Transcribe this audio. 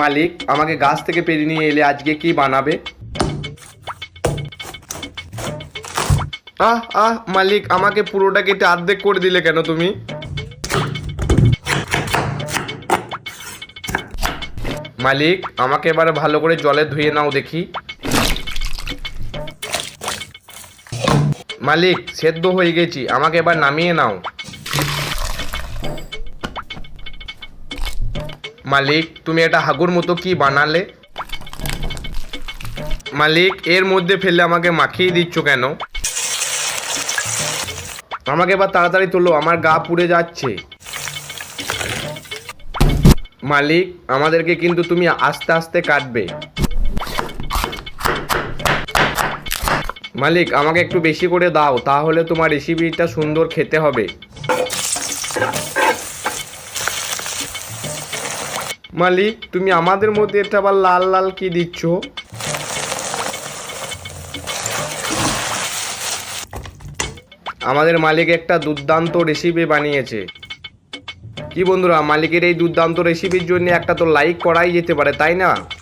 মালিক, আমাকে গাছ থেকে পেরে নিয়ে এলে আজকে কি বানাবে? মালিক, আমাকে পুরোটা কেটে অর্ধেক করে দিলে কেন তুমি? মালিক, আমাকে এবার ভালো করে জলে ধুয়ে নাও দেখি। মালিক, সেদ্ধ হয়ে গেছি, আমাকে এবার নামিয়ে নাও। মালিক, তুমি এটা হাগুর মতো কি বানালে? মালিক, এর মধ্যে ফেলে আমাকে মাখিয়ে দিচ্ছ কেন? আমাকে এবার তাড়াতাড়ি তোলো, আমার গা পুড়ে যাচ্ছে। মালিক, আমাদেরকে কিন্তু তুমি আস্তে আস্তে কাটবে। মালিক, আমাকে একটু বেশি করে দাও, তাহলে তোমার রেসিপিটা সুন্দর খেতে হবে। মালিক, তুমি আমাদের মধ্যে এটা আবার লাল লাল কি দিচ্ছ? আমাদের মালিক একটা দুর্দান্ত রেসিপি বানিয়েছে। কি বন্ধুরা, মালিকের এই দুর্দান্ত রেসিপির জন্য একটা তো লাইক করাই যেতে পারে, তাই না?